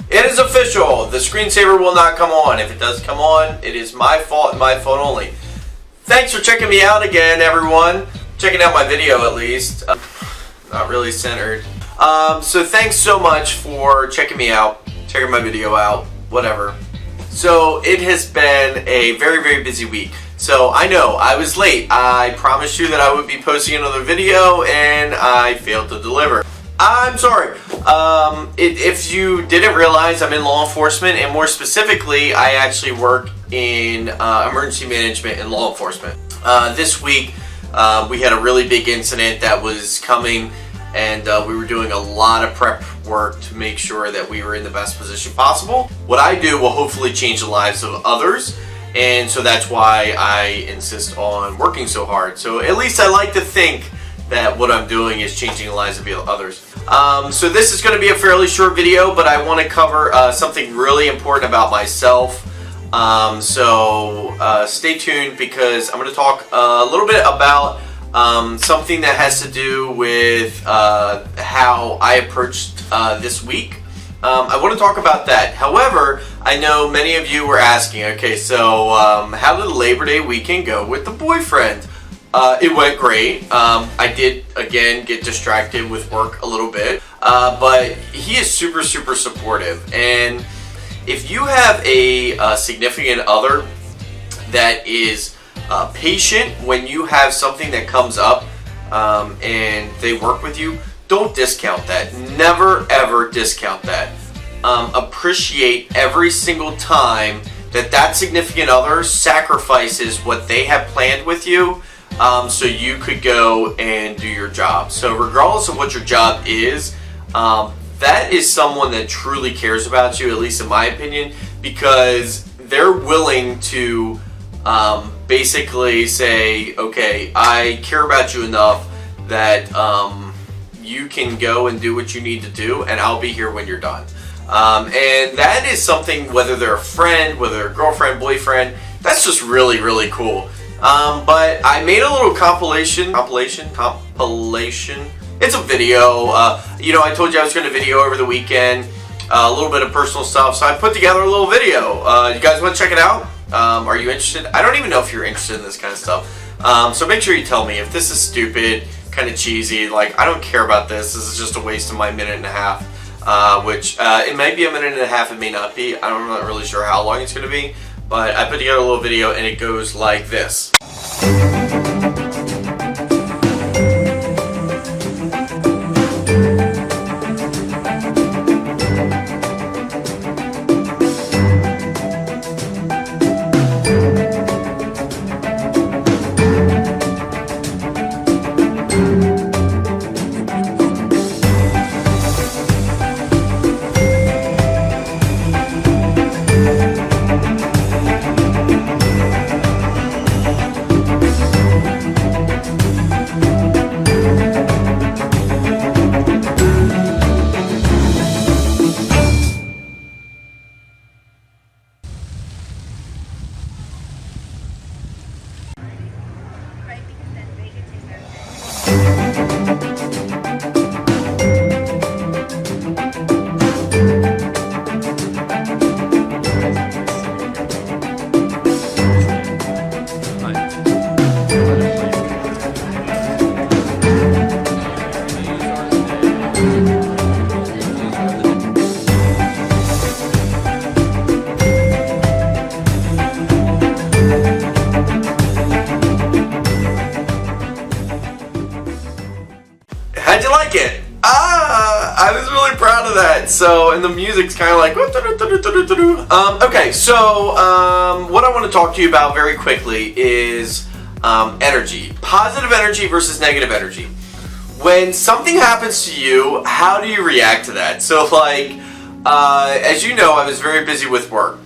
It is official. The screensaver will not come on. If it does come on, it is my fault and my phone only. Thanks for checking me out again, everyone. Checking out my video at least. Not really centered. So thanks so much for checking me out, checking my video out, whatever. So it has been a very, very busy week. So I know I was late. I promised you that I would be posting another video and I failed to deliver. I'm sorry. If you didn't realize, I'm in law enforcement, and more specifically, I actually work in emergency management and law enforcement. This week, we had a really big incident that was coming, and we were doing a lot of prep work to make sure that we were in the best position possible. What I do will hopefully change the lives of others, and so that's why I insist on working so hard. So at least I like to think that what I'm doing is changing the lives of others. So this is going to be a fairly short video, but I want to cover something really important about myself. So stay tuned, because I'm going to talk a little bit about something that has to do with how I approached this week. I want to talk about that. However, I know many of you were asking, okay, so how did Labor Day weekend go with the boyfriend? It went great. I did, again, get distracted with work a little bit, but he is super, super supportive. And if you have a significant other that is patient when you have something that comes up and they work with you, don't discount that. Never, ever discount that. Appreciate every single time that significant other sacrifices what they have planned with you, so you could go and do your job. So regardless of what your job is, that is someone that truly cares about you, at least in my opinion, because they're willing to basically say, okay, I care about you enough that you can go and do what you need to do, and I'll be here when you're done. And that is something, whether they're a friend, whether they're a girlfriend, boyfriend, that's just really, really cool. But I made a little compilation. It's a video. You know, I told you I was going to video over the weekend, a little bit of personal stuff, so I put together a little video. You guys want to check it out? Are you interested? I don't even know if you're interested in this kind of stuff. So make sure you tell me if this is stupid, kind of cheesy, like I don't care about this. This is just a waste of my minute and a half, which it may be a minute and a half, it may not be. I'm not really sure how long it's going to be. But I put together a little video and it goes like this. How'd you like it? I was really proud of that. So, and the music's kind of like, okay, so what I want to talk to you about very quickly is energy. Positive energy versus negative energy. When something happens to you, how do you react to that? So like, as you know, I was very busy with work.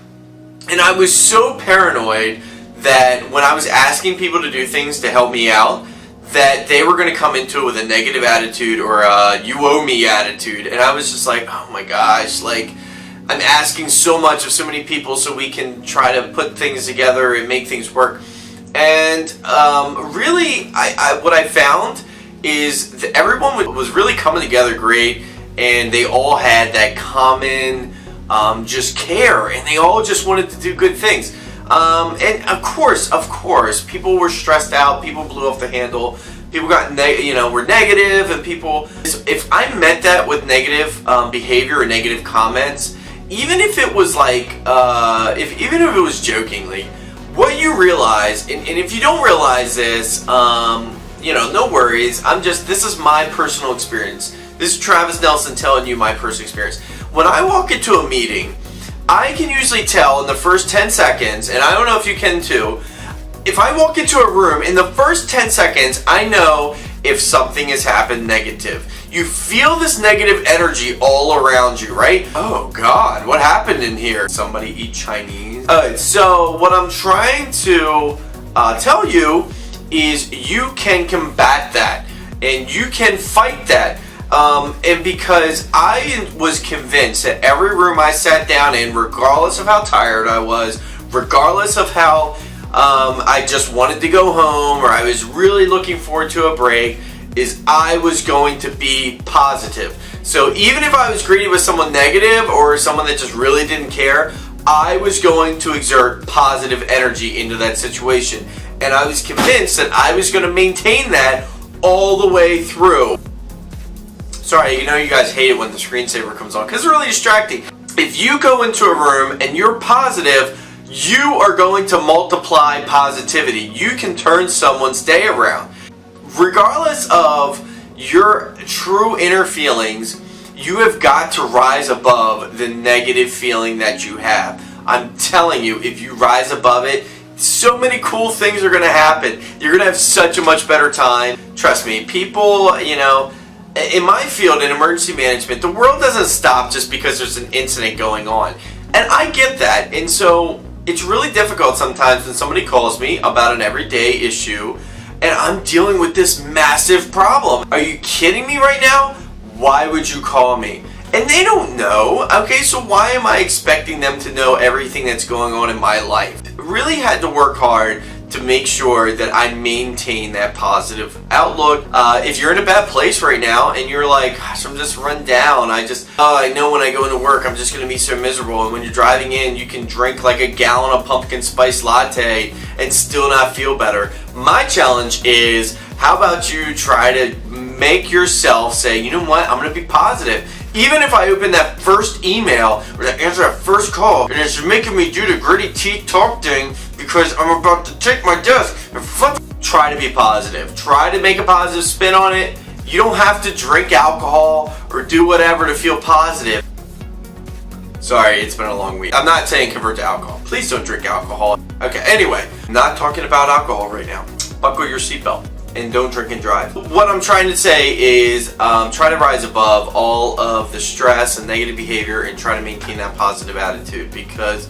And I was so paranoid that when I was asking people to do things to help me out, that they were going to come into it with a negative attitude or a you owe me attitude. And I was just like, oh my gosh, like I'm asking so much of so many people so we can try to put things together and make things work. And really, what I found is that everyone was really coming together great, and they all had that common just care, and they all just wanted to do good things. And of course, people were stressed out. People blew off the handle. People got, were negative, and people. If I met that with negative behavior or negative comments, even if it was like, even if it was jokingly, what you realize, and if you don't realize this, no worries. This is my personal experience. This is Travis Nelson telling you my personal experience. When I walk into a meeting, I can usually tell in the first 10 seconds, and I don't know if you can too, if I walk into a room, in the first 10 seconds, I know if something has happened negative. You feel this negative energy all around you, right? Oh God, what happened in here? Somebody eat Chinese? So what I'm trying to tell you is you can combat that, and you can fight that. And because I was convinced that every room I sat down in, regardless of how tired I was, regardless of how I just wanted to go home, or I was really looking forward to a break, is I was going to be positive. So even if I was greeted with someone negative or someone that just really didn't care, I was going to exert positive energy into that situation. And I was convinced that I was going to maintain that all the way through. Sorry, you guys hate it when the screensaver comes on because it's really distracting. If you go into a room and you're positive, you are going to multiply positivity. You can turn someone's day around. Regardless of your true inner feelings, you have got to rise above the negative feeling that you have. I'm telling you, if you rise above it, so many cool things are going to happen. You're going to have such a much better time. Trust me, people, in my field, in emergency management, the world doesn't stop just because there's an incident going on. And I get that. And so it's really difficult sometimes when somebody calls me about an everyday issue and I'm dealing with this massive problem. Are you kidding me right now? Why would you call me? And they don't know. Okay, so why am I expecting them to know everything that's going on in my life? Really had to work hard to make sure that I maintain that positive outlook. If you're in a bad place right now and you're like, gosh, I'm just run down. I know when I go into work, I'm just gonna be so miserable. And when you're driving in, you can drink like a gallon of pumpkin spice latte and still not feel better. My challenge is, how about you try to make yourself say, you know what, I'm gonna be positive. Even if I open that first email or to answer that first call and it's making me do the gritty teeth talk thing because I'm about to take my desk, try to be positive. Try to make a positive spin on it. You don't have to drink alcohol or do whatever to feel positive. Sorry, it's been a long week. I'm not saying convert to alcohol. Please don't drink alcohol. Okay, anyway, I'm not talking about alcohol right now. Buckle your seatbelt and don't drink and drive. What I'm trying to say is try to rise above all of the stress and negative behavior and try to maintain that positive attitude, because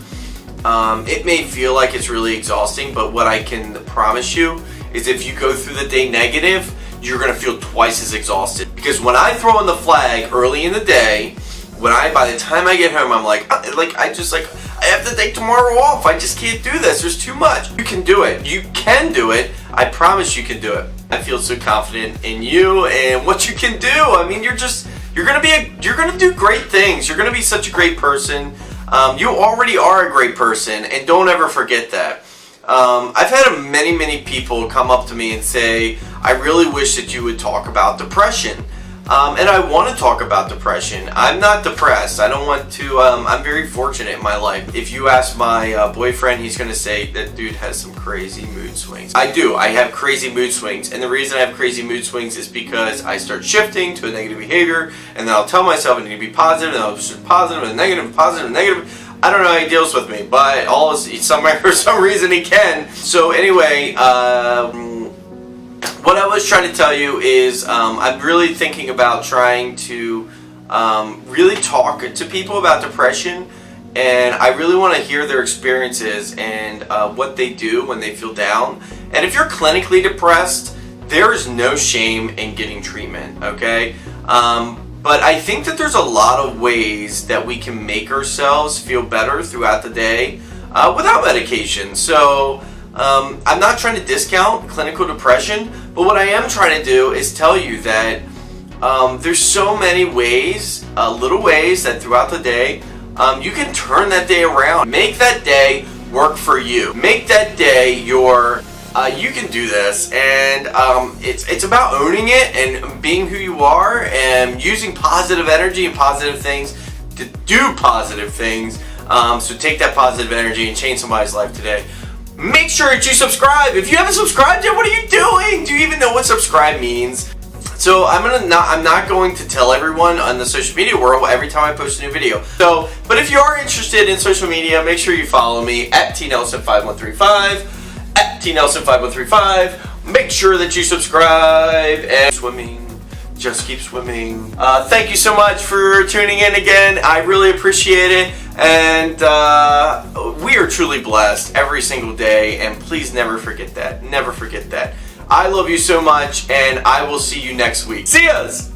it may feel like it's really exhausting, but what I can promise you is if you go through the day negative, you're gonna feel twice as exhausted. Because when I throw in the flag early in the day, by the time I get home, I'm like I have to take tomorrow off. I just can't do this. There's too much. You can do it. You can do it. I promise you can do it. I feel so confident in you and what you can do. I mean, you're gonna do great things. You're gonna be such a great person. You already are a great person, and don't ever forget that. I've had many people come up to me and say, I really wish that you would talk about depression. And I want to talk about depression. I'm not depressed. I don't want to, I'm very fortunate in my life. If you ask my boyfriend, he's going to say that dude has some crazy mood swings. I do. I have crazy mood swings. And the reason I have crazy mood swings is because I start shifting to a negative behavior, and then I'll tell myself I need to be positive, and I'll just positive and negative, positive and negative. I don't know how he deals with me, but for some reason he can. So anyway, what I was trying to tell you is I'm really thinking about trying to really talk to people about depression, and I really want to hear their experiences and what they do when they feel down. And if you're clinically depressed, there is no shame in getting treatment, okay? But I think that there's a lot of ways that we can make ourselves feel better throughout the day without medication. So I'm not trying to discount clinical depression, but what I am trying to do is tell you that there's so many ways, little ways that throughout the day you can turn that day around. Make that day work for you. Make that day your you can do this, and it's about owning it and being who you are and using positive energy and positive things to do positive things. So take that positive energy and change somebody's life today. Make sure that you subscribe. If you haven't subscribed yet, what are you doing? Do you even know what subscribe means? So I'm not going to tell everyone on the social media world every time I post a new video. So, but if you are interested in social media, make sure you follow me at TNelson5135. At TNelson5135. Make sure that you subscribe and swimming. Just keep swimming. Thank you so much for tuning in again. I really appreciate it. And we are truly blessed every single day. And please never forget that. Never forget that. I love you so much, and I will see you next week. See yas!